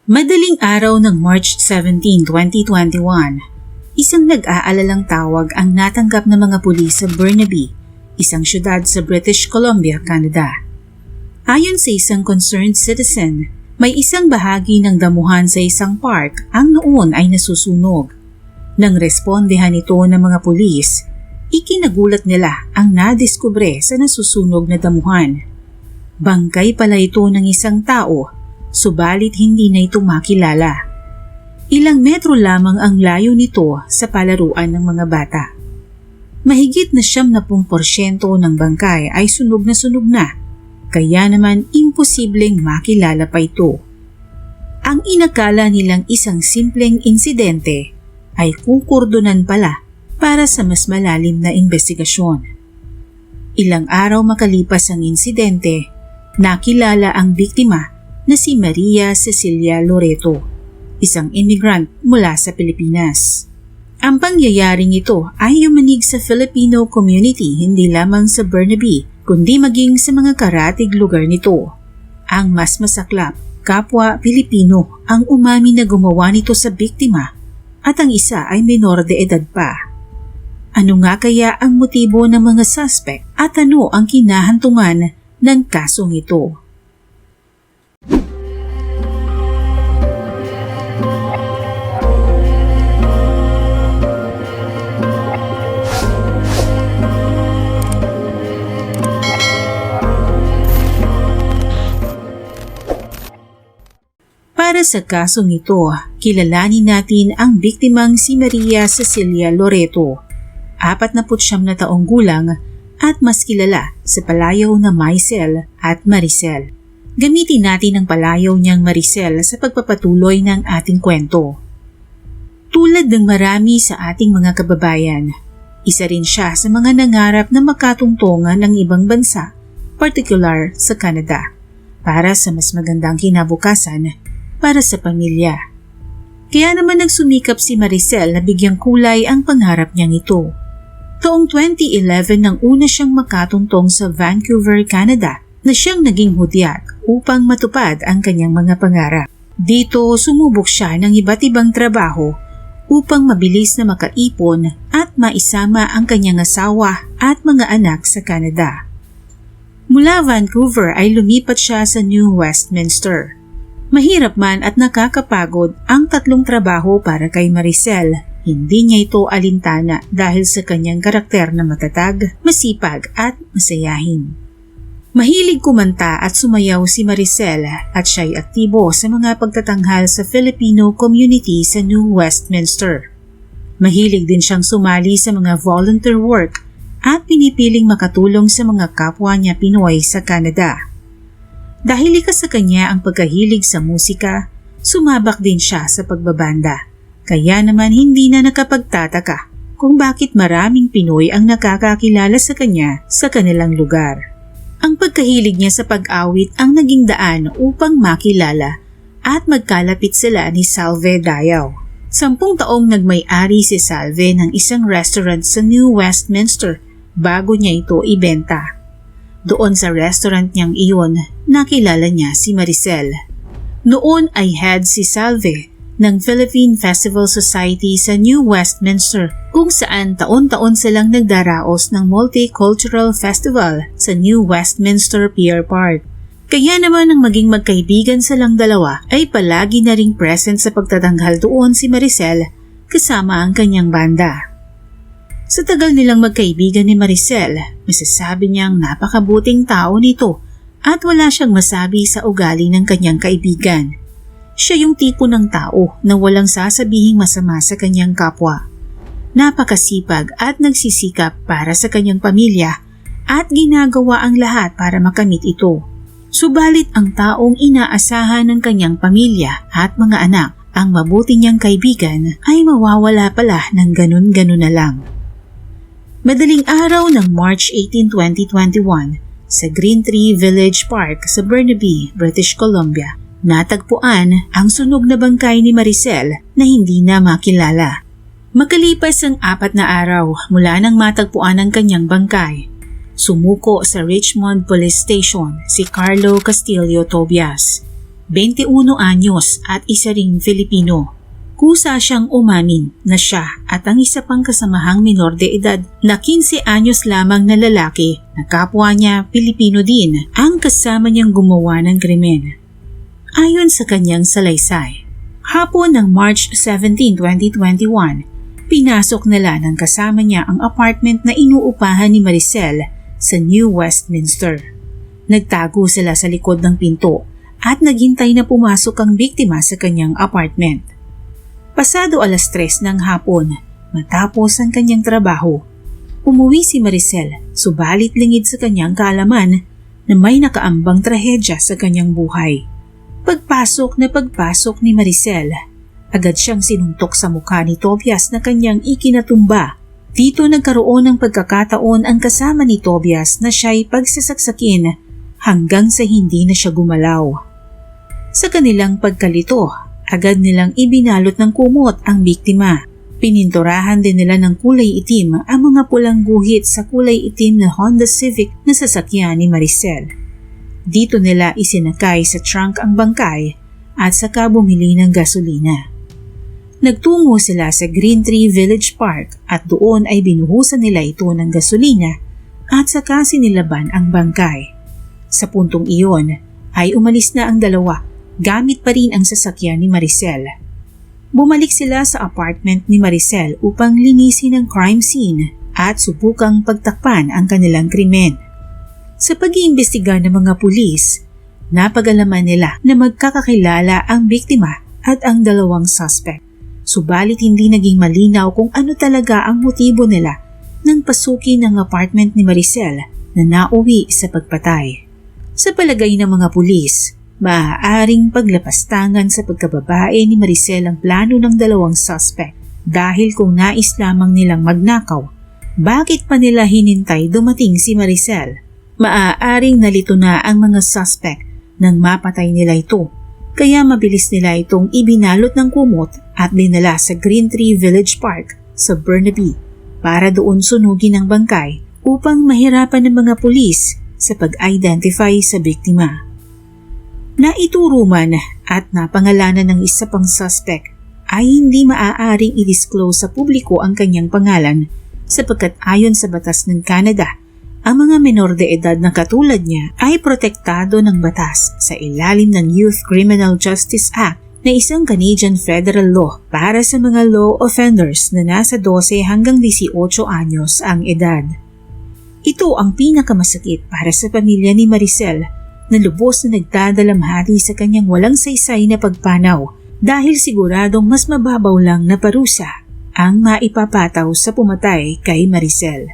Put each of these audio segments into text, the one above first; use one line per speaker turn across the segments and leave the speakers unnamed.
Madaling araw ng March 17, 2021, isang nag-aalalang tawag ang natanggap ng mga pulis sa Burnaby, isang syudad sa British Columbia, Canada. Ayon sa isang concerned citizen, may isang bahagi ng damuhan sa isang park ang noon ay nasusunog. Nang respondehan ito ng mga pulis, ikinagulat nila ang nadiskubre sa nasusunog na damuhan. Bangkay pala ito ng isang tao, subalit hindi na ito makilala. Ilang metro lamang ang layo nito sa palaruan ng mga bata. Mahigit na 70% ng bangkay ay sunog na, kaya naman imposibleng makilala pa ito. Ang inakala nilang isang simpleng insidente ay kukurdonan pala para sa mas malalim na investigasyon. Ilang araw makalipas ang insidente, nakilala ang biktima na si Maria Cecilia Loreto, isang immigrant mula sa Pilipinas. Ang pangyayaring ito ay yumanig sa Filipino community hindi lamang sa Burnaby, kundi maging sa mga karatig lugar nito. Ang mas masaklap, kapwa Pilipino ang umami na gumawa nito sa biktima at ang isa ay menor de edad pa. Ano nga kaya ang motibo ng mga suspect at ano ang kinahantungan ng kasong ito? Para sa kasong ito, kilalanin natin ang biktimang si Maria Cecilia Loreto, 49 na taong gulang at mas kilala sa palayaw na Maisel at Maricel. Gamitin natin ang palayaw niyang Maricel sa pagpapatuloy ng ating kwento. Tulad ng marami sa ating mga kababayan, isa rin siya sa mga nangarap na makatungtungan ng ibang bansa, particular sa Canada, para sa mas magandang kinabukasan para sa pamilya. Kaya naman nagsumikap si Maricel na bigyang kulay ang pangarap niyang ito. Taong 2011 nang una siyang makatuntong sa Vancouver, Canada na siyang naging hudyat upang matupad ang kanyang mga pangarap. Dito sumubok siya ng iba't ibang trabaho upang mabilis na makaipon at maisama ang kanyang asawa at mga anak sa Canada. Mula Vancouver ay lumipat siya sa New Westminster. Mahirap man at nakakapagod ang tatlong trabaho para kay Maricel. Hindi niya ito alintana dahil sa kanyang karakter na matatag, masipag at masayahin. Mahilig kumanta at sumayaw si Maricel at siya'y aktibo sa mga pagtatanghal sa Filipino community sa New Westminster. Mahilig din siyang sumali sa mga volunteer work at pinipiling makatulong sa mga kapwa niya Pinoy sa Canada. Dahil likas sa kanya ang pagkahilig sa musika, sumabak din siya sa pagbabanda. Kaya naman hindi na nakapagtataka kung bakit maraming Pinoy ang nakakakilala sa kanya sa kanilang lugar. Ang pagkahilig niya sa pag-awit ang naging daan upang makilala at magkalapit sila ni Salve Dayaw. 10 taong nagmay-ari si Salve ng isang restaurant sa New Westminster bago niya ito ibenta. Doon sa restaurant niyang iyon, nakilala niya si Maricel. Noon ay head si Salve ng Philippine Festival Society sa New Westminster, kung saan taon-taon silang nagdaraos ng multicultural festival sa New Westminster Pier Park. Kaya naman ang maging magkaibigan silang dalawa ay palagi na ring present sa pagtatanghal doon si Maricel kasama ang kanyang banda. Sa tagal nilang magkaibigan ni Maricel, masasabi niyang napakabuting tao nito at wala siyang masabi sa ugali ng kanyang kaibigan. Siya yung tipo ng tao na walang sasabihing masama sa kanyang kapwa. Napakasipag at nagsisikap para sa kanyang pamilya at ginagawa ang lahat para makamit ito. Subalit ang taong inaasahan ng kanyang pamilya at mga anak, ang mabuti niyang kaibigan, ay mawawala pala ng ganun-ganun na lang. Madaling araw ng March 18, 2021, sa Green Tree Village Park sa Burnaby, British Columbia, natagpuan ang sunog na bangkay ni Maricel na hindi na makilala. Makalipas ang 4 na araw mula nang matagpuan ang kanyang bangkay, sumuko sa Richmond Police Station si Carlo Castillo Tobias, 21 anyos at isa ring Filipino. Kusa siyang umamin na siya at ang isa pang kasamahang minor de edad na 15 anyos lamang na lalaki na kapwa niya Pilipino din ang kasama niyang gumawa ng krimen. Ayon sa kanyang salaysay, hapon ng March 17, 2021, pinasok nila ng kasama niya ang apartment na inuupahan ni Maricel sa New Westminster. Nagtago sila sa likod ng pinto at naghintay na pumasok ang biktima sa kanyang apartment. Pasado 3:00 ng hapon, matapos ang kanyang trabaho, umuwi si Maricel subalit lingid sa kanyang kaalaman na may nakaambang trahedya sa kanyang buhay. Pagpasok ni Maricel, agad siyang sinuntok sa mukha ni Tobias na kanyang ikinatumba. Dito nagkaroon ng pagkakataon ang kasama ni Tobias na siya'y pagsasaksakin hanggang sa hindi na siya gumalaw. Sa kanilang pagkalito, agad nilang ibinalot ng kumot ang biktima. Pininturahan din nila ng kulay itim ang mga pulang guhit sa kulay itim na Honda Civic na sasakyan ni Maricel. Dito nila isinakay sa trunk ang bangkay at saka bumili ng gasolina. Nagtungo sila sa Green Tree Village Park at doon ay binuhusan nila ito ng gasolina at saka sinilaban ang bangkay. Sa puntong iyon ay umalis na ang dalawa gamit pa rin ang sasakyan ni Maricel. Bumalik sila sa apartment ni Maricel upang linisin ang crime scene at subukang pagtakpan ang kanilang krimen. Sa pag-iimbestiga ng mga pulis, napag-alaman nila na magkakakilala ang biktima at ang dalawang suspect. Subalit hindi naging malinaw kung ano talaga ang motibo nila nang pasukin ang apartment ni Maricel na nauwi sa pagpatay. Sa palagay ng mga pulis, maaaring paglapastangan sa pagkababae ni Maricel ang plano ng dalawang suspect dahil kung nais lamang nilang magnakaw, bakit pa nila hinintay dumating si Maricel? Maaaring nalito na ang mga suspect nang mapatay nila ito, kaya mabilis nila itong ibinalot ng kumot at dinala sa Green Tree Village Park sa Burnaby para doon sunugin ang bangkay upang mahirapan ng mga pulis sa pag-identify sa biktima. Naituro man at napangalanan ng isa pang suspect ay hindi maaaring i-disclose sa publiko ang kanyang pangalan sapagkat ayon sa batas ng Canada, ang mga menor de edad na katulad niya ay protektado ng batas sa ilalim ng Youth Criminal Justice Act na isang Canadian federal law para sa mga law offenders na nasa 12 hanggang 18 anyos ang edad. Ito ang pinakamasakit para sa pamilya ni Maricel na lubos na nagdadalamhati sa kanyang walang saysay na pagpanaw dahil siguradong mas mababaw lang na parusa ang maipapataw sa pumatay kay Maricel.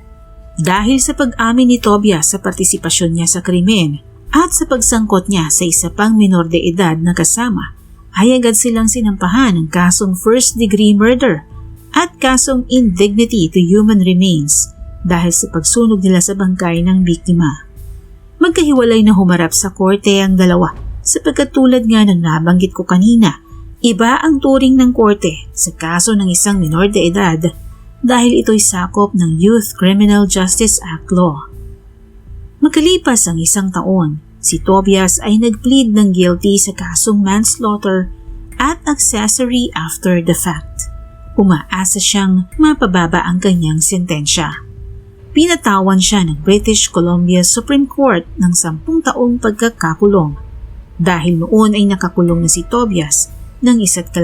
Dahil sa pag-amin ni Tobias sa partisipasyon niya sa krimen at sa pagsangkot niya sa isa pang minor de edad na kasama, ay agad silang sinampahan ng kasong first-degree murder at kasong indignity to human remains dahil sa pagsunog nila sa bangkay ng biktima. Magkahiwalay na humarap sa korte ang dalawa sapagkat tulad nga ng nabanggit ko kanina, iba ang turing ng korte sa kaso ng isang minor de edad dahil ito'y sakop ng Youth Criminal Justice Act law. Makalipas ang 1 taon, si Tobias ay nag-plead ng guilty sa kasong manslaughter at accessory after the fact. Umaasa siyang mapababa ang kanyang sentensya. Pinatawan siya ng British Columbia Supreme Court ng 10 taong pagkakakulong. Dahil noon ay nakakulong na si Tobias ng 1.5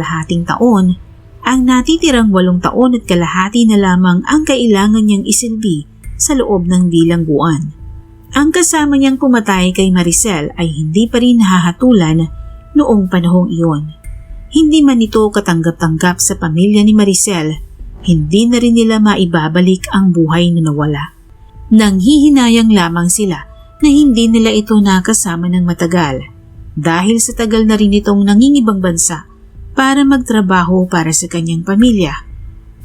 taon, ang natitirang 8 taon at kalahati na lamang ang kailangan niyang isilbi sa loob ng bilangguan. Ang kasama niyang pumatay kay Maricel ay hindi pa rin nahahatulan noong panahong iyon. Hindi man ito katanggap-tanggap sa pamilya ni Maricel, hindi na rin nila maibabalik ang buhay na nawala. Nanghihinayang lamang sila na hindi nila ito nakasama ng matagal dahil sa tagal na rin itong nangingibang bansa para magtrabaho para sa kanyang pamilya,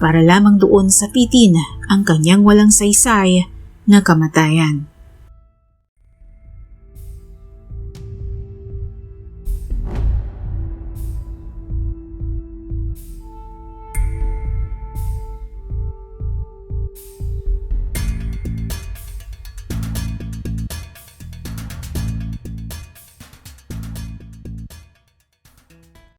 para lamang doon sapitin ang kanyang walang saysay na kamatayan.